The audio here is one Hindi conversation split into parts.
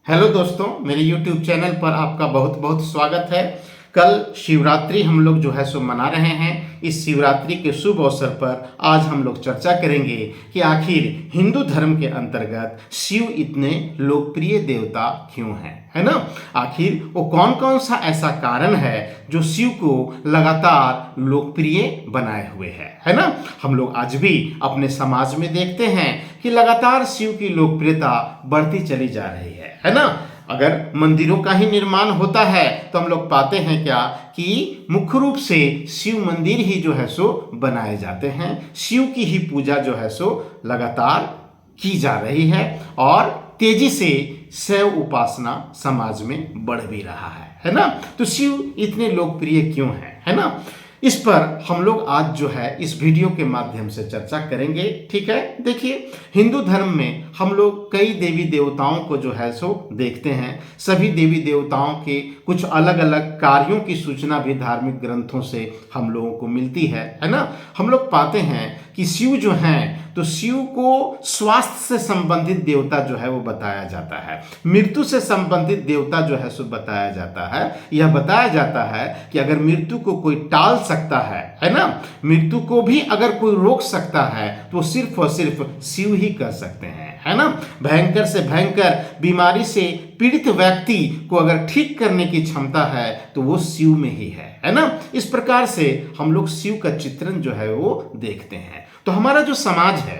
हेलो दोस्तों, मेरे YouTube चैनल पर आपका बहुत बहुत स्वागत है। कल शिवरात्रि हम लोग जो है सो मना रहे हैं। इस शिवरात्रि के शुभ अवसर पर आज हम लोग चर्चा करेंगे कि आखिर हिंदू धर्म के अंतर्गत शिव इतने लोकप्रिय देवता क्यों हैं, है ना। आखिर वो कौन कौन सा ऐसा कारण है जो शिव को लगातार लोकप्रिय बनाए हुए है ना। हम लोग आज भी अपने समाज में देखते हैं कि लगातार शिव की लोकप्रियता बढ़ती चली जा रही है ना। अगर मंदिरों का ही निर्माण होता है तो हम लोग पाते हैं क्या कि मुख्य रूप से शिव मंदिर ही जो है सो बनाए जाते हैं। शिव की ही पूजा जो है सो लगातार की जा रही है और तेजी से शैव उपासना समाज में बढ़ भी रहा है ना। तो शिव इतने लोकप्रिय क्यों है ना। इस पर हम लोग आज जो है इस वीडियो के माध्यम से चर्चा करेंगे। ठीक है, देखिए हिंदू धर्म में हम लोग कई देवी देवताओं को जो है सो देखते हैं। सभी देवी देवताओं के कुछ अलग अलग कार्यों की सूचना भी धार्मिक ग्रंथों से हम लोगों को मिलती है ना। हम लोग पाते हैं कि शिव जो हैं तो शिव को स्वास्थ्य से संबंधित देवता जो है वो बताया जाता है, मृत्यु से संबंधित देवता जो है सो बताया जाता है। यह बताया जाता है कि अगर मृत्यु को कोई टाल सकता है ना, मृत्यु को भी अगर कोई रोक सकता है तो सिर्फ और सिर्फ शिव ही कर सकते हैं, है ना। भयंकर से भयंकर बीमारी से पीड़ित व्यक्ति को अगर ठीक करने की क्षमता है तो वो शिव में ही है ना। इस प्रकार से हम लोग शिव का चित्रण जो है वो देखते हैं। तो हमारा जो समाज है,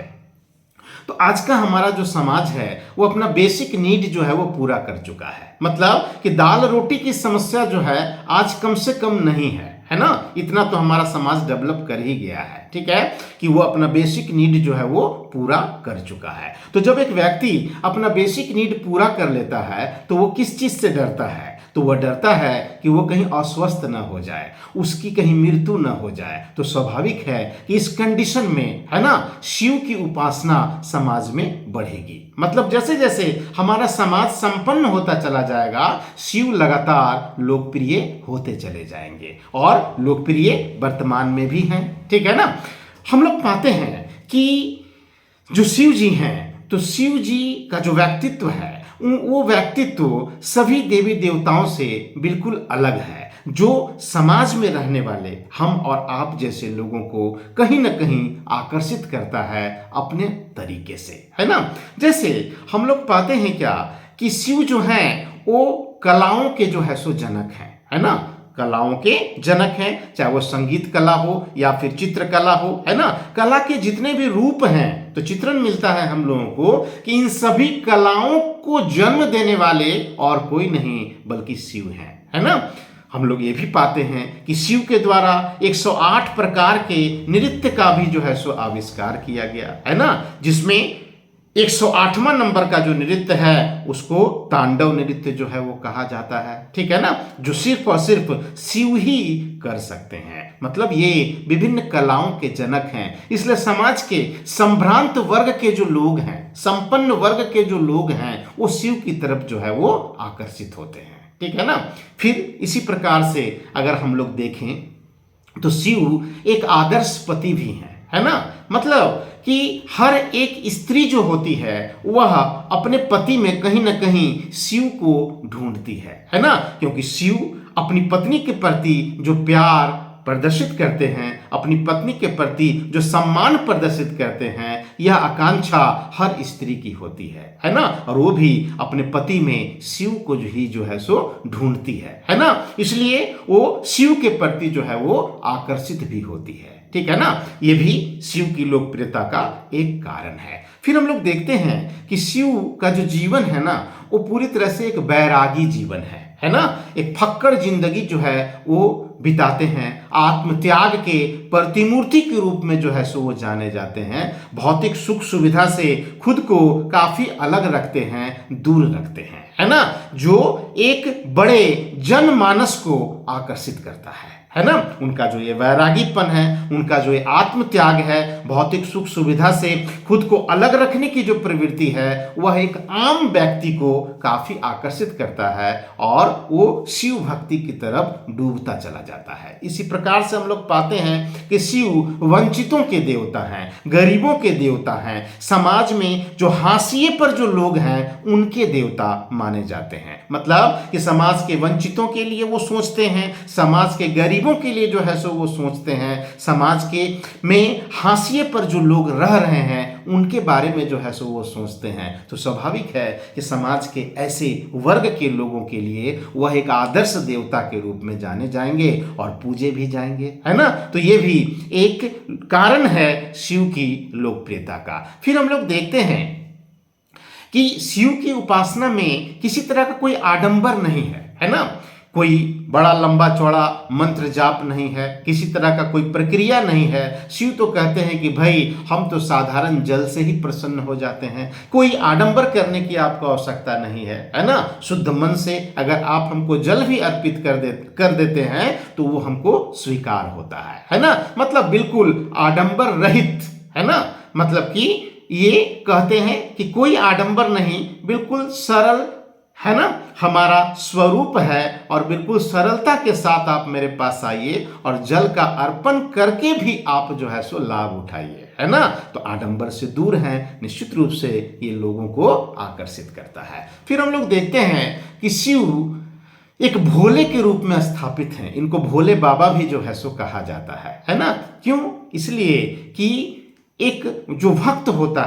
तो आज का हमारा जो समाज है वो अपना बेसिक नीड जो है वो पूरा कर चुका है। मतलब कि दाल रोटी की समस्या जो है आज कम से कम नहीं है ना। इतना तो हमारा समाज डेवलप कर ही गया है, ठीक है, कि वो अपना बेसिक नीड जो है वो पूरा कर चुका है। तो जब एक व्यक्ति अपना बेसिक नीड पूरा कर लेता है तो वो किस चीज से डरता है, तो वह डरता है कि वो कहीं अस्वस्थ न हो जाए, उसकी कहीं मृत्यु न हो जाए। तो स्वाभाविक है कि इस कंडीशन में, है ना, शिव की उपासना समाज में बढ़ेगी। मतलब जैसे जैसे हमारा समाज संपन्न होता चला जाएगा, शिव लगातार लोकप्रिय होते चले जाएंगे और लोकप्रिय वर्तमान में भी हैं, ठीक है ना। हम लोग पाते हैं कि जो शिव जी हैं, तो शिव जी का जो व्यक्तित्व है वो व्यक्तित्व सभी देवी देवताओं से बिल्कुल अलग है, जो समाज में रहने वाले हम और आप जैसे लोगों को कहीं ना कहीं आकर्षित करता है अपने तरीके से, है ना। जैसे हम लोग पाते हैं क्या कि शिव जो हैं वो कलाओं के जो है सो जनक हैं, है ना। कलाओं के जनक हैं, चाहे वो संगीत कला हो या फिर चित्रकला हो, है ना। कला के जितने भी रूप हैं, तो चित्रण मिलता है हम लोगों को कि इन सभी कलाओं को जन्म देने वाले और कोई नहीं बल्कि शिव हैं, है ना। हम लोग ये भी पाते हैं कि शिव के द्वारा 108 प्रकार के नृत्य का भी जो है सो आविष्कार किया गया, है ना, जिसमें 108वां नंबर का जो नृत्य है उसको तांडव नृत्य जो है वो कहा जाता है, ठीक है ना, जो सिर्फ और सिर्फ शिव ही कर सकते हैं। मतलब ये विभिन्न कलाओं के जनक हैं। इसलिए समाज के संभ्रांत वर्ग के जो लोग हैं, संपन्न वर्ग के जो लोग हैं, वो शिव की तरफ जो है वो आकर्षित होते हैं, ठीक है ना। फिर इसी प्रकार से अगर हम लोग देखें तो शिव एक आदर्श पति भी हैं, है ना। मतलब कि हर एक स्त्री जो होती है वह अपने पति में कहीं ना कहीं शिव को ढूंढती है ना। क्योंकि शिव अपनी पत्नी के प्रति जो प्यार प्रदर्शित करते हैं, अपनी पत्नी के प्रति जो सम्मान प्रदर्शित करते हैं, यह आकांक्षा हर स्त्री की होती है ना। और वो भी अपने पति में शिव को जो है सो ढूंढती है ना। इसलिए वो शिव के प्रति जो है वो आकर्षित भी होती है, ठीक है ना। ये भी शिव की लोकप्रियता का एक कारण है। फिर हम लोग देखते हैं कि शिव का जो जीवन है ना वो पूरी तरह से एक बैरागी जीवन है ना। एक फक्कड़ जिंदगी जो है वो बिताते हैं। आत्मत्याग के प्रतिमूर्ति के रूप में जो है सो वो जाने जाते हैं। भौतिक सुख सुविधा से खुद को काफी अलग रखते हैं, दूर रखते हैं, है ना, जो एक बड़े जनमानस को आकर्षित करता है ना। उनका जो ये वैरागीपन है, उनका जो ये आत्मत्याग है, भौतिक सुख सुविधा से खुद को अलग रखने की जो प्रवृत्ति है, वह एक आम व्यक्ति को काफी आकर्षित करता है और वो शिव भक्ति की तरफ डूबता चला जाता है। इसी प्रकार प्रकार से हम लोग पाते हैं कि शिव वंचितों के देवता हैं, गरीबों के देवता हैं, समाज में जो हाशिए पर जो लोग हैं उनके देवता माने जाते हैं। मतलब कि समाज के वंचितों के लिए वो सोचते हैं, समाज के गरीबों के लिए जो है सो वो सोचते हैं, समाज के में हाशिए पर जो लोग रह रहे हैं उनके बारे में जो है सो वो सोचते हैं। तो स्वाभाविक है कि समाज के ऐसे वर्ग के लोगों के लिए वह एक आदर्श देवता के रूप में जाने जाएंगे और पूजे भी जाएंगे, है ना। तो ये भी एक कारण है शिव की लोकप्रियता का। फिर हम लोग देखते हैं कि शिव की उपासना में किसी तरह का कोई आडंबर नहीं है ना। कोई बड़ा लंबा चौड़ा मंत्र जाप नहीं है, किसी तरह का कोई प्रक्रिया नहीं है। शिव तो कहते हैं कि भाई हम तो साधारण जल से ही प्रसन्न हो जाते हैं, कोई आडंबर करने की आपको आवश्यकता नहीं है ना। शुद्ध मन से अगर आप हमको जल भी अर्पित कर देते हैं तो वो हमको स्वीकार होता है ना। मतलब बिल्कुल आडंबर रहित, है ना। मतलब कि ये कहते हैं कि कोई आडंबर नहीं, बिल्कुल सरल, है ना, हमारा स्वरूप है और बिल्कुल सरलता के साथ आप मेरे पास आइए और जल का अर्पण करके भी आप जो है सो लाभ उठाइए, है ना। तो आडंबर से दूर हैं, निश्चित रूप से ये लोगों को आकर्षित करता है। फिर हम लोग देखते हैं कि शिव एक भोले के रूप में स्थापित हैं, इनको भोले बाबा भी जो है सो कहा जाता है ना। क्यों? इसलिए कि एक जो भक्त होता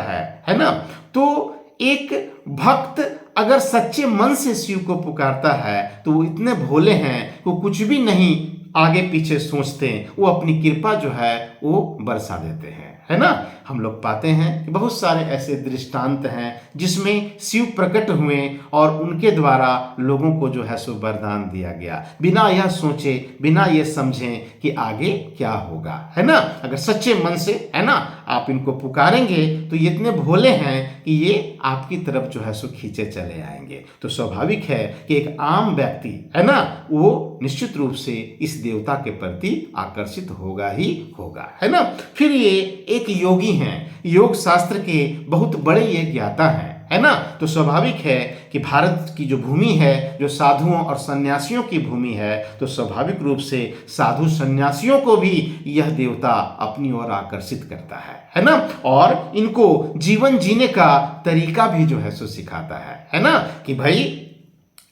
है ना, तो एक भक्त अगर सच्चे मन से शिव को पुकारता है तो वो इतने भोले हैं, वो कुछ भी नहीं आगे पीछे सोचते, वो अपनी कृपा जो है वो बरसा देते हैं, है ना। हम लोग पाते हैं कि बहुत सारे ऐसे दृष्टांत हैं जिसमें शिव प्रकट हुए और उनके द्वारा लोगों को जो है सो वरदान दिया गया, बिना यह सोचे, बिना ये समझें कि आगे क्या होगा, है ना। अगर सच्चे मन से, है ना, आप इनको पुकारेंगे तो ये इतने भोले हैं कि ये आपकी तरफ जो है सो खींचे चले आएंगे। तो स्वाभाविक है कि एक आम व्यक्ति, है ना, वो निश्चित रूप से इस देवता के प्रति आकर्षित होगा ही होगा, है ना। फिर ये एक योगी हैं, योग शास्त्र के बहुत बड़े ये ज्ञाता हैं, है ना। तो स्वाभाविक है कि भारत की जो भूमि है, जो साधुओं और सन्यासियों की भूमि है, तो स्वाभाविक रूप से साधु सन्यासियों को भी यह देवता अपनी ओर आकर्षित करता है ना। और इनको जीवन जीने का तरीका भी जो है सो सिखाता है ना। कि भाई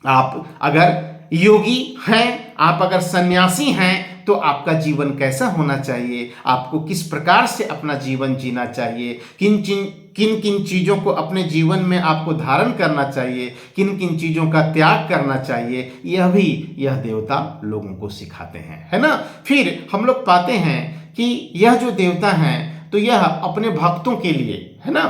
आप अगर योगी हैं, आप अगर सन्यासी हैं तो आपका जीवन कैसा होना चाहिए, आपको किस प्रकार से अपना जीवन जीना चाहिए, किन किन चीज़ों को अपने जीवन में आपको धारण करना चाहिए, किन किन चीज़ों का त्याग करना चाहिए, यह भी यह देवता लोगों को सिखाते हैं, है ना। फिर हम लोग पाते हैं कि यह जो देवता हैं तो यह अपने भक्तों के लिए, है ना,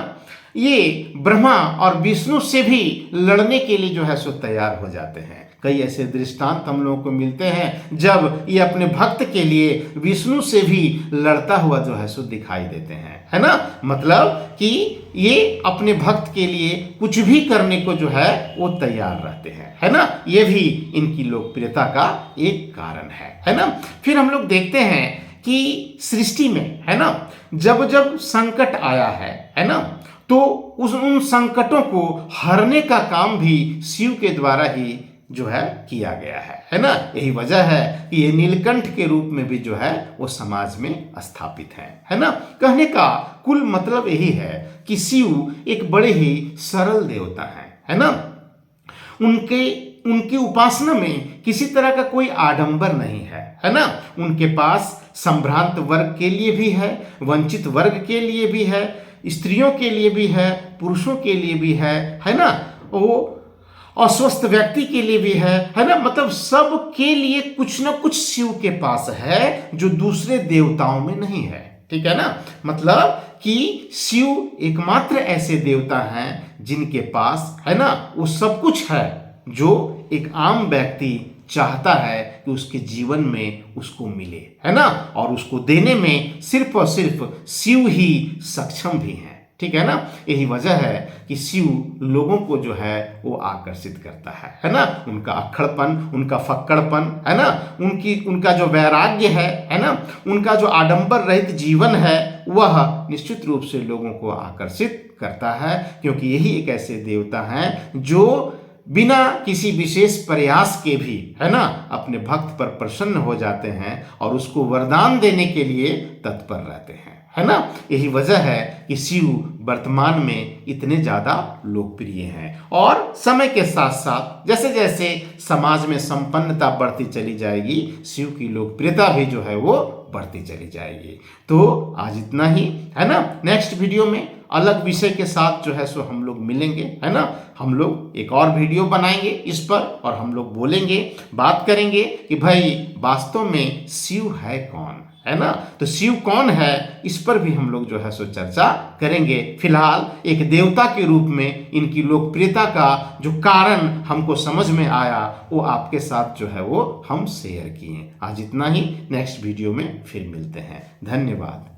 ये ब्रह्मा और विष्णु से भी लड़ने के लिए जो है सो तैयार हो जाते हैं। कई ऐसे दृष्टांत हम लोगों को मिलते हैं जब ये अपने भक्त के लिए विष्णु से भी लड़ता हुआ जो है सो दिखाई देते हैं, है ना। मतलब कि ये अपने भक्त के लिए कुछ भी करने को जो है वो तैयार रहते हैं, है ना। ये भी इनकी लोकप्रियता का एक कारण है ना। फिर हम लोग देखते हैं कि सृष्टि में, है ना, जब जब संकट आया है ना, तो उन संकटों को हरने का काम भी शिव के द्वारा ही जो है किया गया है ना। यही वजह है कि ये नीलकंठ के रूप में भी जो है वो समाज में स्थापित है ना। कहने का कुल मतलब यही है कि शिव एक बड़े ही सरल देवता है ना। उनकी उपासना में किसी तरह का कोई आडंबर नहीं है ना। उनके पास संभ्रांत वर्ग के लिए भी है, वंचित वर्ग के लिए भी है, स्त्रियों के लिए भी है, पुरुषों के लिए भी है ना, वो अस्वस्थ व्यक्ति के लिए भी है ना। मतलब सब के लिए कुछ ना कुछ शिव के पास है जो दूसरे देवताओं में नहीं है, ठीक है ना। मतलब कि शिव एकमात्र ऐसे देवता हैं जिनके पास, है ना, वो सब कुछ है जो एक आम व्यक्ति चाहता है कि उसके जीवन में उसको मिले, है ना। और उसको देने में सिर्फ और सिर्फ शिव ही सक्षम भी हैं, ठीक है ना। यही वजह है कि शिव लोगों को जो है वो आकर्षित करता है ना। उनका अक्खड़पन, उनका फक्कड़पन, है ना, उनका जो वैराग्य है ना, उनका जो आडंबर रहित जीवन है, वह निश्चित रूप से लोगों को आकर्षित करता है। क्योंकि यही एक ऐसे देवता हैं जो बिना किसी विशेष प्रयास के भी, है ना, अपने भक्त पर प्रसन्न हो जाते हैं और उसको वरदान देने के लिए तत्पर रहते हैं, है ना। यही वजह है कि शिव वर्तमान में इतने ज़्यादा लोकप्रिय हैं और समय के साथ साथ जैसे जैसे समाज में संपन्नता बढ़ती चली जाएगी, शिव की लोकप्रियता भी जो है वो बढ़ती चली जाएगी। तो आज इतना ही, है ना। नेक्स्ट वीडियो में अलग विषय के साथ जो है सो हम लोग मिलेंगे, है ना। हम लोग एक और वीडियो बनाएंगे इस पर और हम लोग बोलेंगे, बात करेंगे कि भाई वास्तव में शिव है कौन, है ना। तो शिव कौन है, इस पर भी हम लोग जो है सो चर्चा करेंगे। फिलहाल एक देवता के रूप में इनकी लोकप्रियता का जो कारण हमको समझ में आया वो आपके साथ जो है वो हम शेयर किए। आज इतना ही, नेक्स्ट वीडियो में फिर मिलते हैं। धन्यवाद।